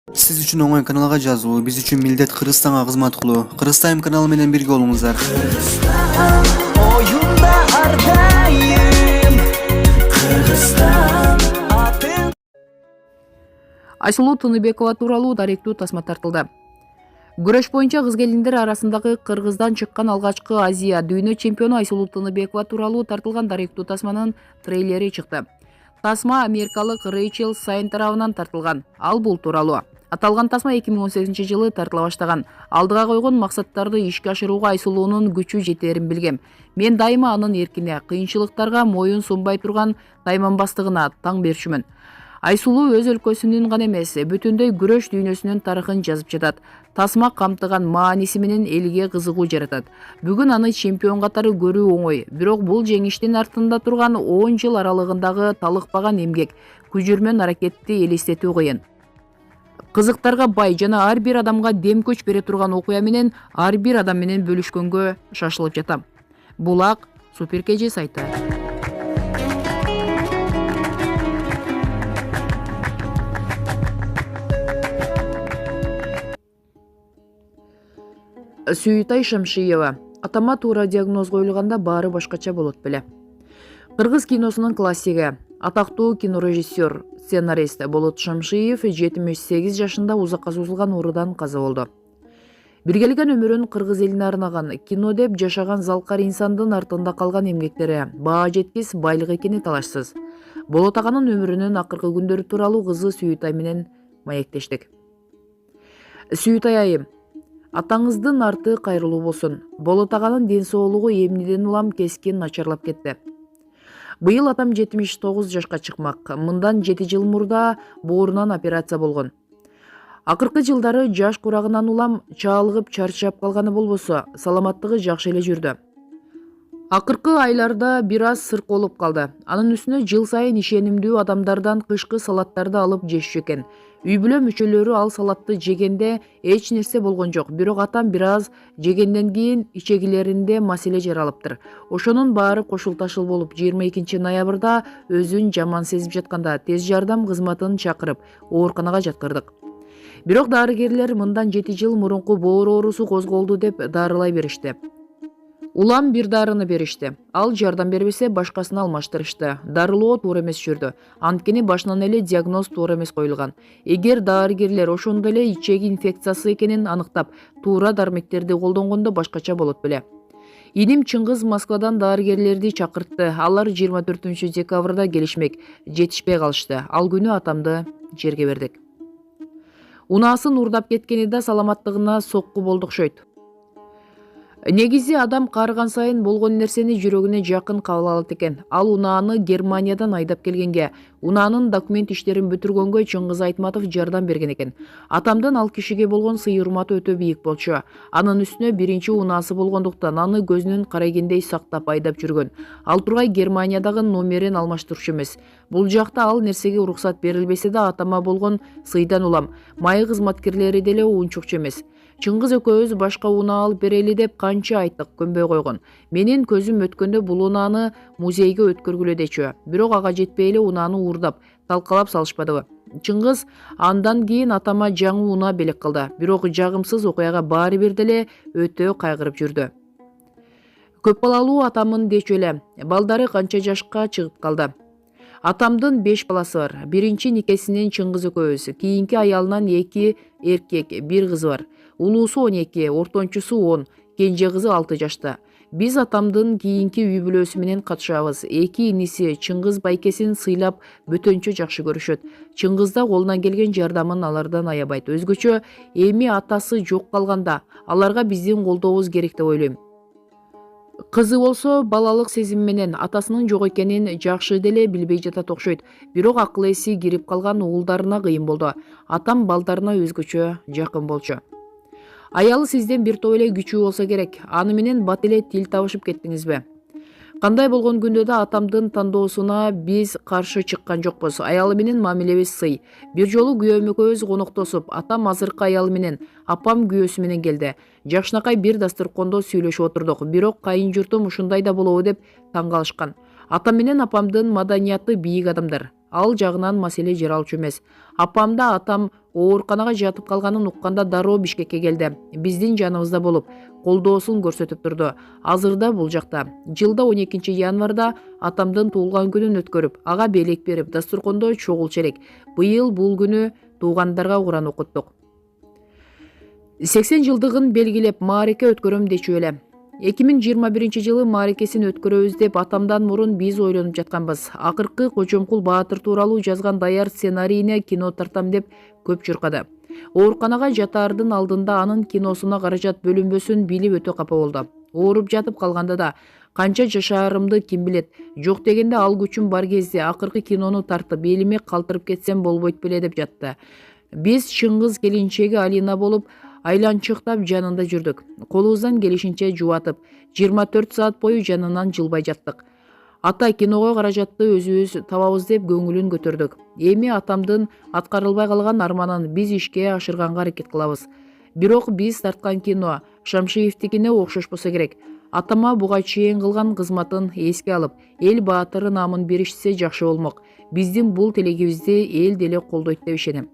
Сиз үчүн оңой каналга жазуу, биз үчүн милдет Кыргызстанга кызмат кылуу. Кыргыз Тайм каналы менен бирге болуңуздар. Oyunda ardayım Kırgızstan atın. Айсулуу Тыныбекова тууралуу даректүү тасма тартылды. Күрөш боюнча кыз келиндер арасындагы Кыргыздан чыккан алгачкы Азия дүйнө чемпиону Айсулуу Тыныбекова тууралуу тартылган даректүү тасманын трейлери чыкты. Тасма америкалык Рэйчел Сайн тарабынан тартылган. Ал бул тууралуу. Аталган тасма 2018-жылы тартыла баштаган. Алдыга койгон максаттарды ишке ашырууга Айсулуунун күчү жетерин билгем. Мен дайыма анын эркине, кыйынчылыктарга моюн сунбай турган тайманбастыгына таң берчүмүн. Айсулуу өз өлкөсүнүн гана эмес, бүтүндөй күрөш дүйнөсүнүн тарыхын жазып жатат. Тасма камтыган мааниси менен элге кызыгуу жаратат. Бүгүн аны чемпион катары көрүү оңой, бирок бул жеңиштин артында турган 10 жыл аралыгындагы талыкпаган эмгек, күжүрмөн аракетти элестетүү кыйын. Кызыктарга бай жана ар бир адамга дем көч бере турган окуя менен ар бир адам менен бөлүшкөнгө шашылып жатам. Булак Супер KG сайты. Сүйүтай Шамшиева. Атама туура диагноз коюлганда баары башкача болот беле. Кыргыз киносунун классиги, атактуу кинорежиссер, сценарист Болот Шамшиев 78 жашында узакка созулган оорудан каза болду. Биргелеген өмүрүн кыргыз элине арнаган, кино деп жашаган залкар инсандын артында калган эмгектери баа жеткис байлык экени талашсыз. Болот аганын өмүрүнүн акыркы күндөрү тууралуу кызы Сүйүтай менен маектештик. Сүйүтай айым, атаңыздын арты кайрылуу болсун. Болот аганын ден соолугу эмнеден улам кескин начарлап кетти. Быйыл атам 79 жашка чыкмак. Мындан 7 жыл мурда боорунан операция болгон. Акыркы жылдары жаш курагынан улам чаалыгып чарчап калганы болбосо, саламаттыгы жакшы эле жүрдү. Акыркы айларда бир аз сырк болуп калды. Анын үстүнө жыл сайын ишенимдүү адамдардан кышкы салаттарды алып жешчү экен. Үй бүлө мүчөлөрү ал салатты жегенде эч нерсе болгон жок, бирок атам бир аз жегенден кийин ичегилеринде маселе жаралыптыр. Ошонун баары кошулташыл болуп 22 ноябрда өзүн жаман сезип жатканда тез жардам кызматын чакырып ооруканага жаткырдык. Бирок дарыгерлер мындан 7 жыл мурунку боор оорусу козголду деп дарылай беришти. Улам бир дарыны беришти. Ал жардам бербесе башкасын алмаштырышты. Дарылоо туура эмес жүрдү. Анткени башынан эле диагноз туура эмес коюлган. Эгер дарыгерлер ошондо эле ичеги инфекциясы экенин аныктап, туура дармектерди колдонгондо башкача болот беле. Иним Чыңгыз Москвадан дарыгерлерди чакыртты. Алар 24 декабрда келишмек, жетишпей калышты. Ал күнү атамды жерге бердик. Унаасын урдап кеткени да саламаттыгына сокку болду окшойт. Негизи адам карыган сайын болгон нерсени жүрөгүнө жакын кабыл алат экен. Ал унааны Германиядан айдап келгенге, унаанын документ иштерин бүтүргөнгө Чыңгыз Айтматов жардам берген экен. Атамдын ал кишиге болгон сый урматы өтө бийик болчу. Анын үстүнө биринчи унаасы болгондуктан аны көзүнүн карайгендей сактап айдап жүргөн. Ал тургай Германиядагы номерин алмаштырчу эмес. Бул жакта ал нерсеге уруксат берилбесе да атама болгон сыйдан улам майы кызматкерлери деле уунчукчу эмес. Чыңгыз экөөбүз башка унаа алып берели деп канча айттык, көнбөй койгон. Менин көзүм өткөндө бул унааны музейге өткөргүлө дечү. Бирок ага жетпей эле унааны уурдап, талкалап салышпадыбы. Чыңгыз андан кийин атама жаңы унаа белек кылды. Бирок жагымсыз окуяга баары бир деле өтө кайгырып жүрдү. Көп балалуу атамын дечү эле. Балдары канча жашка чыгып калды. Атамдын 5 баласы бар. Биринчи никесинен Чыңгыз экөөбүз, кийинки аялынан 2 эркек, 1 кызы бар. Улуусу 12, ортончусу 10, кенже кызы 6 жашта. Биз атамдын кийинки үй бүлөсү менен катышабыз. 2 иниси Чыңгыз байкесин сыйлап бөтөнчө жакшы көрүшөт. Чыңгыз да колунан келген жардамын алардан аябайт. Өзгөчө эми атасы жок калганда аларга биздин колдообуз керек деп ойлойм. Кызы болсо балалык сезим менен атасынын жок экенин жакшы деле билбей жатат окшойт. Бирок акыл эси кирип калган уулдарына кыйын болду. Атам балдарына өзгөчө жакын болчу. Аялы сизден бир топ эле күчүү болсо керек. Аны менен бат эле тил табышып кеттиңизби? Кандай болгон күндө да атамдын тандоосуна биз каршы чыккан жокпуз. Аялы менен мамилебиз сый. Бир жолу күйөөм экөөбүз коноктосуп, атам азыркы аялы менен, апам күйөөсү менен келди. Жакшынакай бир дастыркондо сүйлөшүп отурдук. Бирок кайын журтум ушундай да болобу деп таң калышкан. Атам менен апамдын маданияты бийик адамдар. Ал жагынан маселе жаралчу эмес. Апамда атам ооруканага жатып калганын укканда дароо Бишкекке келди. Биздин жаныбызда болуп, колдоосун көрсөтүп турду. Азырда бул жакта. Жылда 12 январда атамдын туулган күнүн өткөрүп, ага белек берип, дастуркондо чогулчу элек. Быйыл бул күнү туугандарга Куран окуттук. 80 жылдыгын белгилеп маареке өткөрөм дечү эле. 2021 жылы маарекесин өткөрөбүз деп атамдан мурун биз ойлонуп жатканбыз. Акыркы Кочомкул Баатыр тууралуу жазган даяр сценарийине кино тартам деп көп чуркады. Ооруканага жатаардын алдында анын киносуна каражат бөлүнбөсүн билип өтө капа болду. Ооруп жатып калганда да канча жашаарымды ким билет. Жок дегенде ал күчүм бар кезде акыркы кинону тартып, элиме калтырып кетсем болбойт беле деп жатты. Биз Чыңгыз келинчеги Алина болуп айланчыктап жанында жүрдүк. Колубуздан келишинче жубатып, 24 саат бою жанынан жылбай жаттык. Ата киного каражатты өзүбүз табабыз деп көңүлүн көтөрдүк. Эми атамдын аткарылбай калган арманын биз ишке ашырганга аракет кылабыз. Бирок биз тарткан кино Шамшиевдикине окшошпосо керек. Атама буга чейин кылган кызматын эске алып, эл баатыры наамын беришсе жакшы болмок. Биздин бул тилегибизди эл деле колдойт деп ишенем.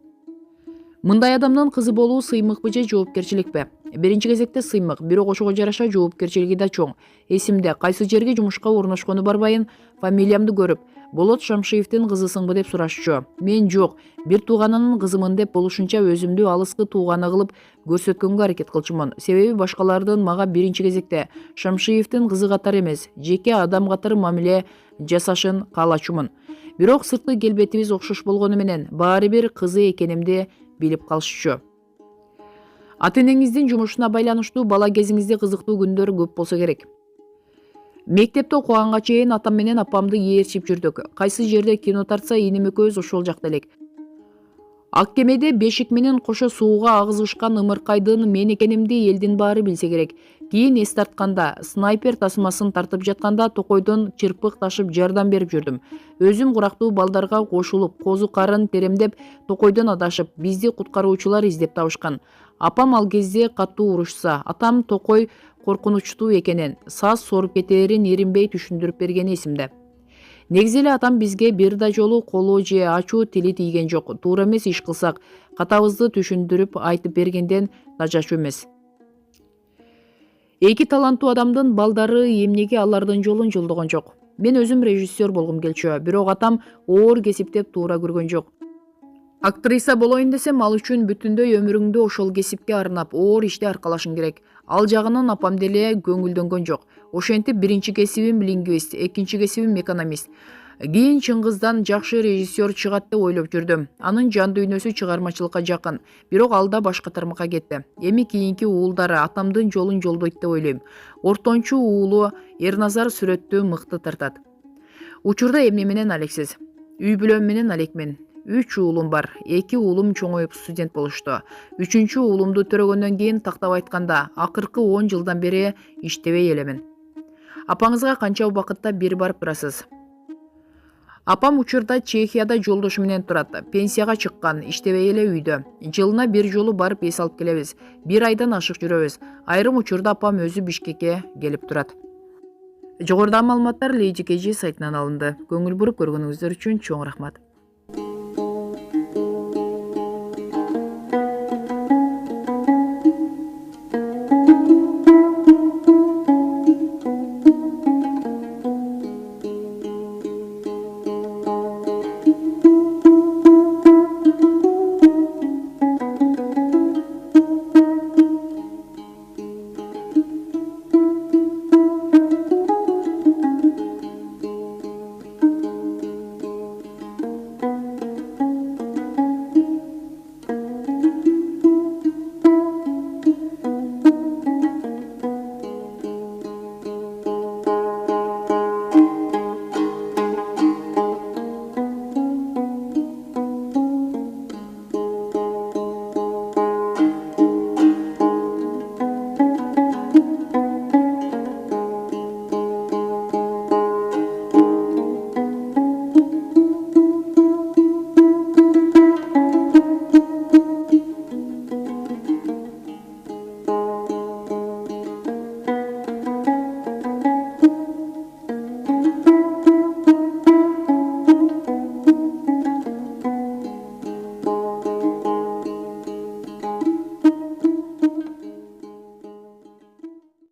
Мындай адамдын кызы болуу сыймыкпы же жоопкерчиликпи? Биринчи кезекте сыймык, бирок ошого жараша жоопкерчилиги да чоң. Эсимде, кайсы жерге жумушка орношкону барбайын, фамилиямды көрүп, Болот Шамшиевдин кызысыңбы деп сурашчу. Мен жок, бир тууганынын кызымын деп болушунча өзүмдү алыскы тууганы кылып көрсөткөнгө аракет кылчумун. Себеби башкалардын мага биринчи кезекте Шамшиевдин кызы катары эмес, жеке адам катары мамиле жасашын каалачумун. Бирок сырткы келбетибиз окшош болгону менен баары бир кызы экенимди билип калышчу. Ата-энеңиздин жумушуна байланыштуу бала кезиңизде кызыктуу күндөр көп болсо керек. Мектепте окуганга чейин атам менен апамды ээрчип жүрдүк. Кайсы жерде кино тартса иним экөөбүз ошол жакта элек. Ак кемеде бешик менен кошо сууга агызышкан ымыркайдын мен экенимди элдин баары билсе керек. Кийин эс тартканда, снайпер тасмасын тартып жатканда токойдон чырпык ташып жардам берип жүрдүм. Өзүм курактуу балдарга кошулуп, козу карын теремдеп, токойдон адашып, бизди куткаруучулар издеп табышкан. Апам ал кезде катуу урушса, атам токой коркунучтуу экенин, саз соруп кетээрин эринбей түшүндүрүп бергени эсимде. Негизи эле атам бизге бир да жолу колу же ачуу тили тийген жок. Туура эмес иш кылсак, катабызды түшүндүрүп айтып бергенден тажачу эмес. Эки таланттуу адамдын балдары эмнеге алардын жолун жолдогон жок. Мен өзүм режиссер болгум келчү, бирок атам оор кесип деп туура көргөн жок. Актриса болоюн десем, ал үчүн бүтүндөй өмүрүңдү ошол кесипке арнап, оор иште аркалашың керек. Ал жагынан апам деле көңүлдөнгөн жок. Ошентип биринчи кесибим лингвист, экинчи кесибим экономист. Кийин Чыңгыздан жакшы режиссер чыгат деп ойлоп жүрдүм. Анын жан дүйнөсү чыгармачылыкка жакын, бирок ал да башка тармакка кетти. Эми кийинки уулдары атамдын жолун жолдойт деп ойлойм. Ортончу уулу Эрназар сүрөттү мыкты тартат. Учурда эмне менен алексиз? Үй бүлөм менен алекмин. 3 уулум бар. 2 уулум чоңоюп студент болушту. 3-чү уулумду төрөгөндөн кийин тактап айтканда, акыркы 10 жылдан бери иштебей элемин. Апаңызга канча убакытта бир барып турасыз? Апам учурда Чехияда жолдошу менен турат. Пенсияга чыккан, иштебей эле үйдө. Жылына бир жолу барып эс алып келебиз. Бир айдан ашык жүрөбүз. Айрым учурда апам өзү Бишкекке келип турат. Жогорудагы маалыматтар Лейди Кежи сайтынан алынды. Көңүл буруп көргөнүңүздөр үчүн чоң рахмат.